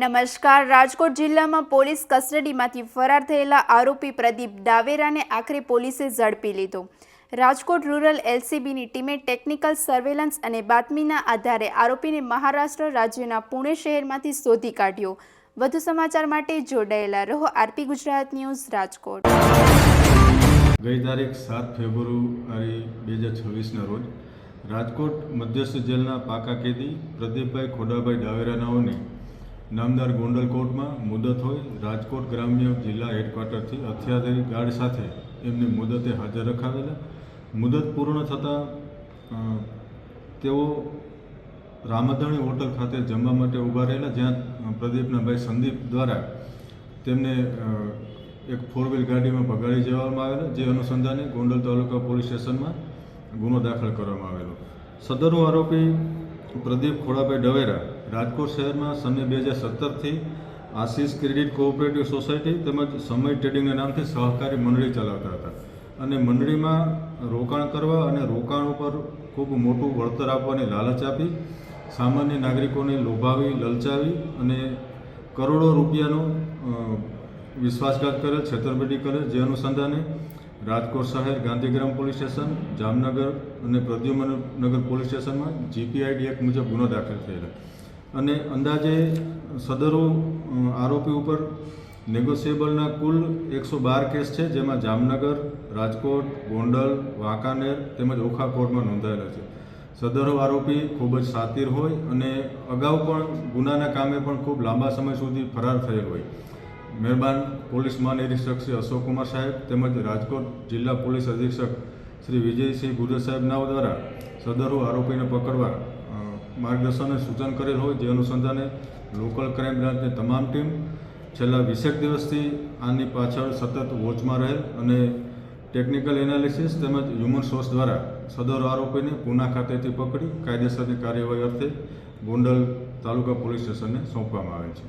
નમસ્કાર। રાજકોટ જિલ્લામાં પોલીસ કસ્ટડીમાંથી ફરાર થયેલા આરોપી પ્રદીપ ડાવેરાને આખરે પોલીસે ઝડપી લીધો। રાજકોટ રૂરલ એલસીબીની ટીમે ટેકનિકલ સર્વેલન્સ અને બાતમીના આધારે આરોપીને મહારાષ્ટ્ર રાજ્યના પુણે શહેરમાંથી શોધી કાઢ્યો। વધુ સમાચાર માટે જોડાયેલા રહો આરપી ગુજરાત ન્યૂઝ રાજકોટ। ગઈ તારીખ 7 ફેબ્રુઆરી 2026ના રોજ રાજકોટ મધ્યસ્થ જેલના પાકા કેદી પ્રદીપભાઈ ખોડાભાઈ ડાવેરા નાઓની નામદાર ગોંડલ કોર્ટમાં મુદત હોય રાજકોટ ગ્રામ્ય જિલ્લા હેડક્વાર્ટરથી હથિયારધારી ગાર્ડ સાથે એમની મુદતે હાજર રખાવેલા। મુદત પૂર્ણ થતાં તેઓ રામધણી હોટલ ખાતે જમવા માટે ઊભા રહેલા, જ્યાં પ્રદીપના ભાઈ સંદીપ દ્વારા તેમને એક 4 વ્હીલ ગાડીમાં ભગાડી જવામાં આવેલા, જે અનુસંધાને ગોંડલ તાલુકા પોલીસ સ્ટેશનમાં ગુનો દાખલ કરવામાં આવેલો। સદરનો આરોપી પ્રદીપ ખોડાભાઈ ડાવેરા રાજકોટ શહેરમાં સન 2017થી આશીષ ક્રેડિટ કોઓપરેટિવ સોસાયટી તેમજ સમય ટ્રેડિંગના નામથી સહકારી મંડળી ચલાવતા હતા અને મંડળીમાં રોકાણ કરવા અને રોકાણ ઉપર ખૂબ મોટું વળતર આપવાની લાલચ આપી સામાન્ય નાગરિકોને લોભાવી લલચાવી અને કરોડો રૂપિયાનો વિશ્વાસઘાત કરેલ, છેતરપિંડી કરેલ, જે અનુસંધાને રાજકોટ શહેર ગાંધીગ્રામ પોલીસ સ્ટેશન, જામનગર અને પ્રદ્યુમનગર પોલીસ સ્ટેશનમાં જીપીઆઈડી એક્ટ મુજબ ગુનો દાખલ થયેલા અને અંદાજે સદરો આરોપી ઉપર નેગોશિયેબલના કુલ 112 કેસ છે, જેમાં જામનગર, રાજકોટ, ગોંડલ, વાંકાનેર તેમજ ઓખા કોર્ટમાં નોંધાયેલા છે। સદરો આરોપી ખૂબ જ શાતિર હોય અને અગાઉ પણ ગુનાના કામે પણ ખૂબ લાંબા સમય સુધી ફરાર થયેલ હોય। મહેરબાન પોલીસ મહાનિરીક્ષક શ્રી અશોક કુમાર સાહેબ તેમજ રાજકોટ જિલ્લા પોલીસ અધિક્ષક શ્રી વિજયસિંહ ગુર્જર સાહેબ નાઓ દ્વારા સદરો આરોપીને પકડવા માર્ગદર્શન અને સૂચન કરેલ હોય, જે અનુસંધાને લોકલ ક્રાઇમ બ્રાન્ચની તમામ ટીમ છેલ્લા 20 દિવસથી આની પાછળ સતત વોચમાં રહેલ અને ટેકનિકલ એનાલિસિસ તેમજ હ્યુમન સોર્સ દ્વારા સદરો આરોપીને પૂના ખાતેથી પકડી કાયદેસરની કાર્યવાહી અર્થે ગોંડલ તાલુકા પોલીસ સ્ટેશનને સોંપવામાં આવેલ છે।